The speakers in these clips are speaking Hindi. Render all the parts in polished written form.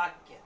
वाक्य।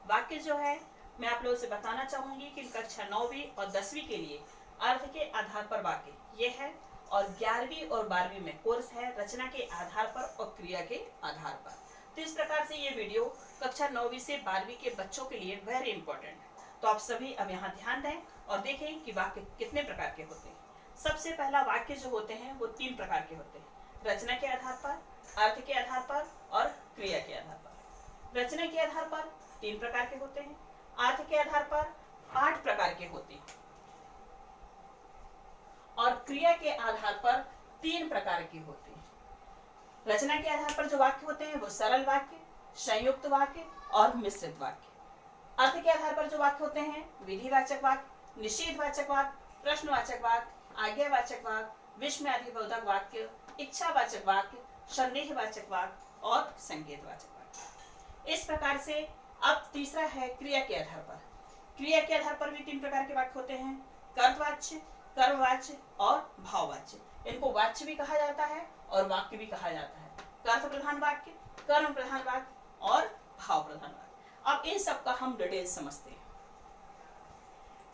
वाक्य जो है मैं आप लोगों से बताना चाहूंगी कि कक्षा 9वीं और 10वीं के लिए अर्थ के आधार पर वाक्य ये है, और 11वीं और 12वीं में कोर्स है रचना के आधार पर और क्रिया के आधार पर। तो इस प्रकार से ये वीडियो कक्षा 9वीं से 12वीं के बच्चों के लिए वेरी इंपॉर्टेंट है। तो आप सभी अब यहाँ ध्यान दें और देखें कि वाक्य कितने प्रकार के होते हैं। सबसे पहला वाक्य जो होते हैं वो 3 प्रकार के होते हैं, रचना के आधार पर, अर्थ के आधार पर और क्रिया के आधार पर। रचना के आधार पर 3 प्रकार के होते हैं, अर्थ के आधार पर 8 प्रकार के होते हैं और क्रिया के आधार पर 3 प्रकार के होते हैं। रचना के आधार पर जो वाक्य होते हैं वो सरल वाक्य, संयुक्त वाक्य और मिश्रित वाक्य। अर्थ के आधार पर जो वाक्य होते हैं विधिवाचक वाक्य, निषेधवाचक वाक्य, प्रश्नवाचक वाक्य, आज्ञावाचक वाक्य, विस्मयादिबोधक वाक्य, इच्छावाचक वाक्य, संदेहवाचक वाक्य और संकेतवाचक वाक्य। इस प्रकार से अब तीसरा है क्रिया के आधार पर। क्रिया के आधार पर भी 3 प्रकार के वाक्य होते हैं, कर्तवाच्य, कर्मवाच्य और भाववाच्य। इनको वाच्य भी कहा जाता है और वाक्य भी कहा जाता है। कर्त प्रधान वाक्य, कर्म प्रधान वाक्य और भाव प्रधान वाक्य। अब इन सब का हम डिटेल समझते हैं।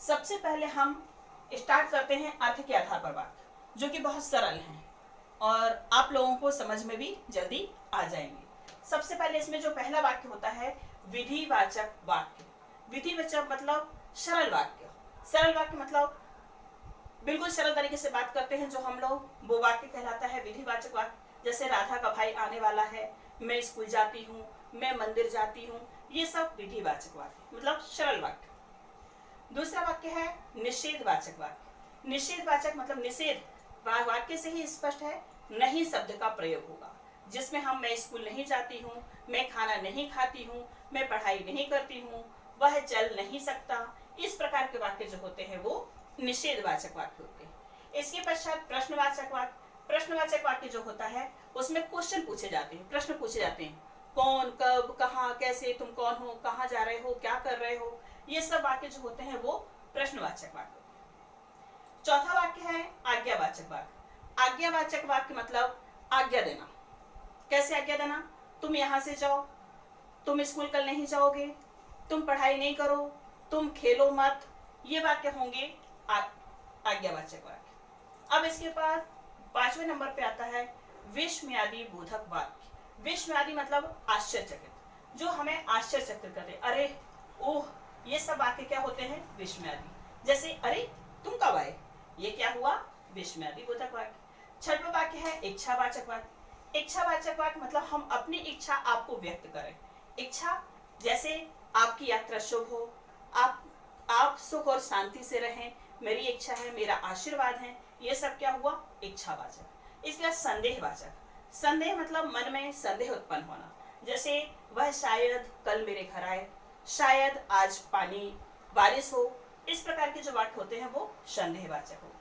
सबसे पहले हम स्टार्ट करते हैं अर्थ के आधार पर वाक्य, जो कि बहुत सरल हैं और आप लोगों को समझ में भी जल्दी आ जाएंगे। सबसे पहले इसमें जो पहला वाक्य होता है विधिवाचक वाक्य। विधिवाचक मतलब सरल वाक्य। सरल वाक्य मतलब बिल्कुल सरल तरीके से बात करते हैं जो हम लोग, वो वाक्य कहलाता है विधिवाचक वाक्य। जैसे राधा का भाई आने वाला है, मैं स्कूल जाती हूँ, मैं मंदिर जाती हूँ, ये सब विधिवाचक वाक्य मतलब सरल वाक्य। दूसरा वाक्य है निषेधवाचक वाक्य। निषेधवाचक मतलब निषेध वाक्य से ही स्पष्ट है, नहीं शब्द का प्रयोग होगा, जिसमें हम मैं स्कूल नहीं जाती हूँ, मैं खाना नहीं खाती हूँ, मैं पढ़ाई नहीं करती हूँ, वह चल नहीं सकता। इस प्रकार के वाक्य जो होते हैं वो निषेधवाचक वाक्य होते हैं। इसके पश्चात प्रश्नवाचक वाक्य। प्रश्नवाचक वाक्य जो होता है उसमें क्वेश्चन पूछे जाते हैं, प्रश्न पूछे जाते हैं, कौन, कब, कहाँ, कैसे, तुम कौन हो, कहाँ जा रहे हो, क्या कर रहे हो। ये सब वाक्य जो होते हैं वो प्रश्नवाचक वाक्य होते हैं। चौथा वाक्य है आज्ञावाचक वाक्य। आज्ञावाचक वाक्य मतलब आज्ञा देना। कैसे आज्ञा देना? तुम यहाँ से जाओ, तुम स्कूल कल नहीं जाओगे, तुम पढ़ाई नहीं करो, तुम खेलो मत। ये वाक्य होंगे आज्ञावाचक वाक्य। अब इसके बाद 5वें नंबर पे आता है विस्मयादि बोधक वाक्य। विस्मयादि मतलब आश्चर्यचकित, जो हमें आश्चर्यचकित करे। अरे, ओह, ये सब वाक्य क्या होते हैं? विस्मयादि। जैसे अरे तुम कब आए, ये क्या हुआ? विस्मयादि बोधक वाक्य। 6वां वाक्य है इच्छावाचक वाक्य। इच्छावाचक वाक्य मतलब हम अपनी इच्छा आपको व्यक्त करें। इच्छा जैसे आपकी यात्रा शुभ हो, आप सुख और शांति से रहें, मेरी इच्छा है, मेरा आशीर्वाद है। ये सब क्या हुआ? इच्छावाचक। इसके बाद संदेहवाचक। संदेह मतलब मन में संदेह उत्पन्न होना, जैसे वह शायद कल मेरे घर आए, शायद आज बारिश हो। इस प्रकार के जो वाक्य होते हैं वो संदेहवाचक हो।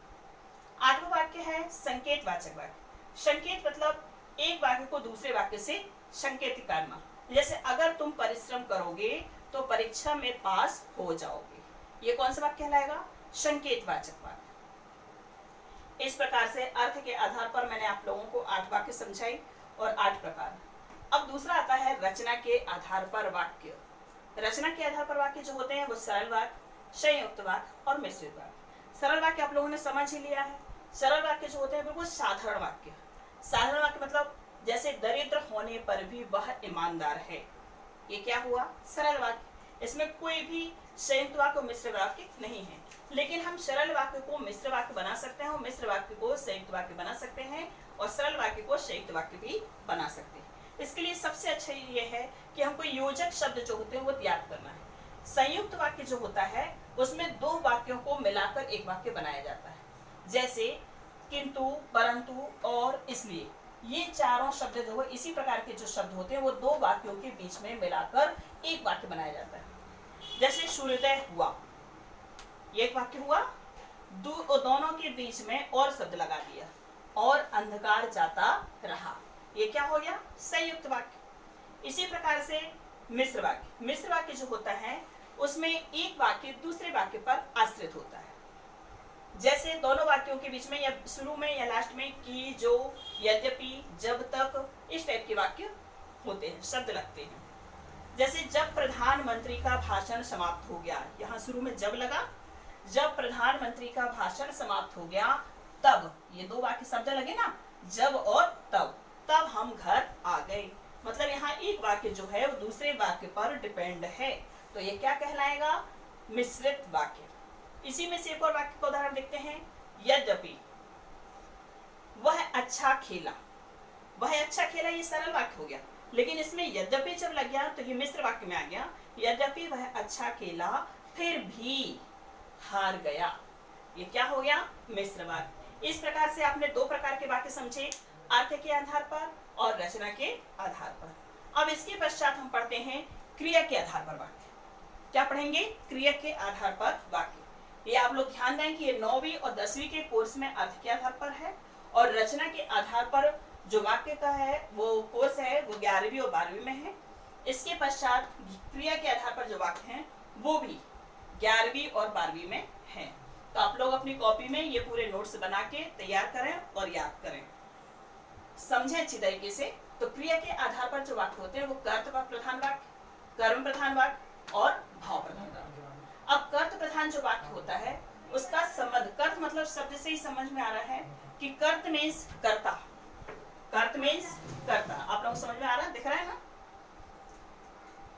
8वां वाक्य है संकेतवाचक वाक्य। संकेत मतलब एक वाक्य को दूसरे वाक्य से संकेतित करना। जैसे अगर तुम परिश्रम करोगे तो परीक्षा में पास हो जाओगे। ये कौन सा वाक्य कहलाएगा? संकेतवाचक वाक्य। इस प्रकार से अर्थ के आधार पर मैंने आप लोगों को 8 वाक्य समझाई और 8 प्रकार। अब दूसरा आता है रचना के आधार पर वाक्य। रचना के आधार पर वाक्य जो होते हैं वो सरल वाक्य, संयुक्त वाक्य और मिश्रित वाक्य। सरल वाक्य आप लोगों ने समझ ही लिया है। सरल वाक्य जो होते हैं बिल्कुल साधारण वाक्य। साधारण वाक्य मतलब जैसे दरिद्र होने पर भी वह ईमानदार है, ये क्या हुआ? सरल वाक्य। इसमें कोई भी संयुक्त वाक्य और मिश्र वाक्य नहीं है, लेकिन हम सरल वाक्य को मिश्र वाक्य बना सकते हैं और मिश्र वाक्य को संयुक्त वाक्य बना सकते हैं और सरल वाक्य को संयुक्त वाक्य भी बना सकते हैं। इसके लिए सबसे अच्छा ये है कि हमको योजक शब्द जो होते हैं वो याद करना है। संयुक्त वाक्य जो होता है उसमें 2 वाक्यों को मिलाकर एक वाक्य बनाया जाता है, जैसे किंतु, परंतु और इसलिए। ये चारों शब्द जो है इसी प्रकार के जो शब्द होते हैं वो 2 वाक्यों के बीच में मिलाकर एक वाक्य बनाया जाता है। जैसे सूर्योदय हुआ, ये एक वाक्य हुआ, दोनों के बीच में और शब्द लगा दिया, और अंधकार जाता रहा, ये क्या हो गया? संयुक्त वाक्य। इसी प्रकार से मिश्र वाक्य। मिश्र वाक्य जो होता है उसमें एक वाक्य दूसरे वाक्य पर आश्रित होता है। जैसे दोनों वाक्यों के बीच में या शुरू में या लास्ट में की, जो, यद्यपि, जब तक, इस टाइप के वाक्य होते हैं, शब्द लगते हैं। जैसे जब प्रधान प्रधानमंत्री का भाषण समाप्त हो गया, यहाँ शुरू में जब लगा, जब प्रधानमंत्री का भाषण समाप्त हो गया तब, ये दो वाक्य शब्द लगे ना, जब और तब हम घर आ गए। मतलब यहाँ एक वाक्य जो है वो दूसरे वाक्य पर डिपेंड है, तो ये क्या कहलाएगा? मिश्रित वाक्य। इसी में से एक और वाक्य का उदाहरण देखते हैं। यद्यपि वह अच्छा खेला, वह अच्छा खेला, ये सरल वाक्य हो गया, लेकिन इसमें यद्यपि जब लग गया तो ये मिश्र वाक्य में आ गया। यद्यपि वह अच्छा खेला फिर भी हार गया, ये क्या हो गया? मिश्र वाक्य। इस प्रकार से आपने दो प्रकार के वाक्य समझे, अर्थ के आधार पर और रचना के आधार पर। अब इसके पश्चात हम पढ़ते हैं क्रिया के आधार पर वाक्य। क्या पढ़ेंगे? क्रिया के आधार पर वाक्य। ये आप लोग ध्यान दें कि ये 9वीं और 10वीं के कोर्स में अर्थ के आधार पर है, और रचना के आधार पर जो वाक्य का है वो कोर्स है वो 11वीं और 12वीं में है। इसके पश्चात क्रिया के आधार पर जो वाक्य हैं वो भी 11वीं और 12वीं में है। तो आप लोग अपनी कॉपी में ये पूरे नोट्स बना के तैयार करें और याद करें, समझें अच्छी तरीके से। तो क्रिया के आधार पर जो वाक्य होते हैं वो कर्त प्रधान वाक्य, कर्म प्रधान वाक्य और भाव प्रधान वाक्य। अब कर्त प्रधान जो वाक्य होता है उसका संबंध, कर्त मतलब शब्द से ही समझ में आ रहा है कि कर्त मीन्स कर्ता, कर्त मीन्स कर्ता। आप लोग समझ में आ रहा है, दिख रहा है ना?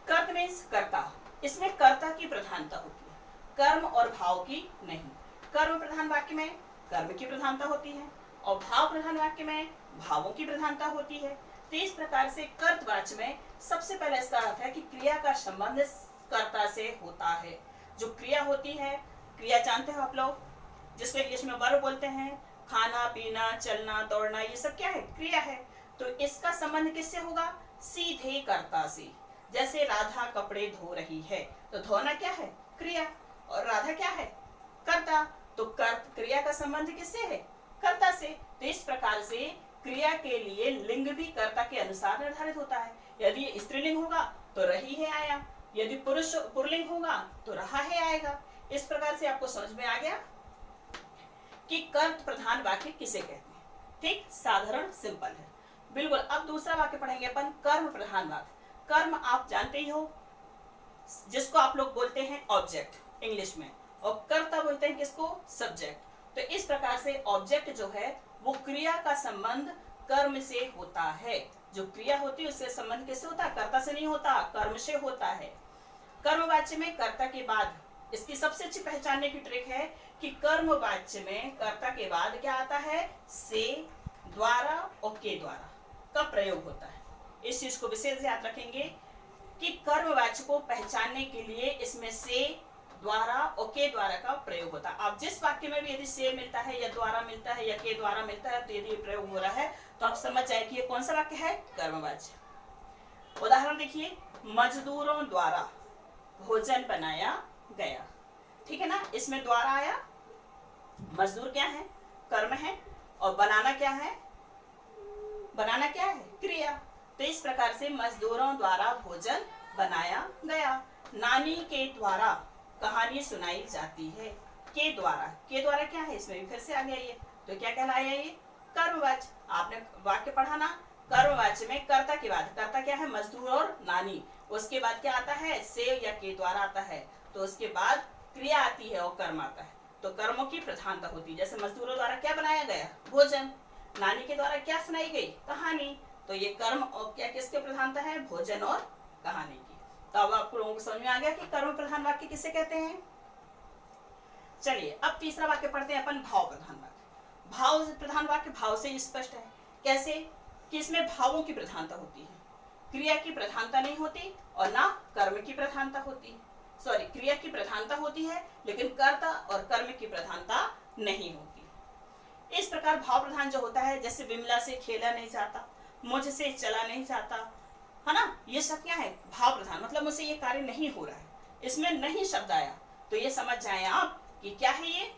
कर्त मीन्स कर्ता, इसमें कर्ता की प्रधानता होती है, कर्म और भाव की नहीं। कर्म प्रधान वाक्य में कर्म की प्रधानता होती है और भाव प्रधान वाक्य में भावों की प्रधानता होती है। तो इस प्रकार से कर्तवाच्य में सबसे पहले इसका अर्थ है कि क्रिया का संबंध कर्ता से होता है। जो क्रिया होती है, क्रिया जानते हो आप लोग, जिसको इंग्लिश में वर्ब बोलते हैं, खाना पीना चलना दौड़ना, ये सब क्या है? क्रिया है। तो इसका संबंध किससे होगा? सीधे कर्ता से। जैसे राधा कपड़े धो रही है, तो धोना क्या है? क्रिया, और राधा क्या है? कर्ता। तो क्रिया का संबंध किससे है? कर्ता से। तो इस प्रकार से क्रिया के लिए लिंग भी कर्ता के अनुसार निर्धारित होता है। यदि स्त्रीलिंग होगा तो रही है आया, यदि पुल्लिंग होगा तो रहा है आएगा। इस प्रकार से आपको समझ में आ गया कि कर्त प्रधान वाक्य किसे कहते हैं। ठीक, साधारण सिंपल है बिल्कुल। अब दूसरा वाक्य पढ़ेंगे अपन, कर्म प्रधान वाक्य। कर्म आप जानते ही हो, जिसको आप लोग बोलते हैं ऑब्जेक्ट इंग्लिश में, और कर्ता बोलते हैं किसको? सब्जेक्ट। तो इस प्रकार से ऑब्जेक्ट जो है वो क्रिया का संबंध कर्म से होता है। जो क्रिया होती है उससे संबंध किससे होता है? कर्ता से नहीं होता, कर्म से होता है। कर्मवाच्य में कर्ता के बाद, इसकी सबसे अच्छी पहचानने की ट्रिक है कि कर्मवाच्य में कर्ता के बाद क्या आता है? से, द्वारा और के द्वारा का प्रयोग होता है। इस चीज को विशेष याद रखेंगे कि कर्मवाच्य को पहचानने के लिए इसमें से, द्वारा और के द्वारा का प्रयोग होता है। आप जिस वाक्य में भी यदि से मिलता है या द्वारा मिलता है या के द्वारा मिलता है, तो यदि प्रयोग हो रहा है तो आप समझ जाए कि ये कौन सा वाक्य है? कर्मवाच्य। उदाहरण देखिए, मजदूरों द्वारा भोजन बनाया गया। ठीक है ना? इसमें द्वारा आया, मजदूर क्या है? कर्म है, और बनाना क्या है? बनाना क्या है? क्रिया। तो इस प्रकार से मजदूरों द्वारा भोजन बनाया गया। नानी के द्वारा कहानी सुनाई जाती है। के द्वारा, के द्वारा क्या है? इसमें भी फिर से आ गया ये, तो क्या कहलाया ये? कर्मवाच्य। आपने वाक्य पढ़ा ना, कर्मवाच्य में कर्ता के बाद, कर्ता क्या है? मजदूर और नानी, उसके बाद क्या आता है? से या के द्वारा आता है, तो उसके बाद क्रिया आती है और कर्म आता है। तो कर्मों की प्रधानता होती है। जैसे मजदूरों द्वारा क्या बनाया गया? भोजन। नानी के द्वारा क्या सुनाई गई? कहानी। तो ये कर्म और क्या किसके प्रधानता है? भोजन और कहानी की। तो अब आप लोगों को समझ में आ गया कि कर्म प्रधान वाक्य किसे कहते हैं। चलिए अब तीसरा वाक्य पढ़ते हैं अपन, भाव प्रधान वाक्य। भाव प्रधान वाक्य भाव से स्पष्ट है। कैसे? कि इसमें भावों की प्रधानता होती है, क्रिया की प्रधानता नहीं होती और ना कर्म की प्रधानता होती। सॉरी, क्रिया की प्रधानता होती है लेकिन कर्ता और कर्म की प्रधानता नहीं होती। इस प्रकार भाव प्रधान जो होता है, जैसे विमला से खेला नहीं जाता, मुझसे चला नहीं जाता, है ना, ये सब क्या है? भाव प्रधान। मतलब मुझसे ये कार्य नहीं हो रहा है, इसमें नहीं शब्द आया, तो ये समझ जाए आप कि क्या है ये?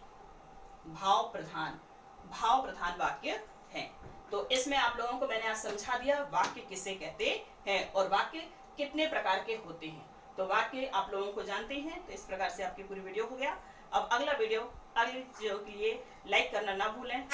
भाव प्रधान, भाव प्रधान वाक्य है। तो इसमें आप लोगों को मैंने आज समझा दिया वाक्य किसे कहते हैं और वाक्य कितने प्रकार के होते हैं। तो वाक्य आप लोगों को जानते हैं। तो इस प्रकार से आपकी पूरी वीडियो हो गया। अब अगला वीडियो, अगली चीजों के लिए लाइक करना ना भूलें।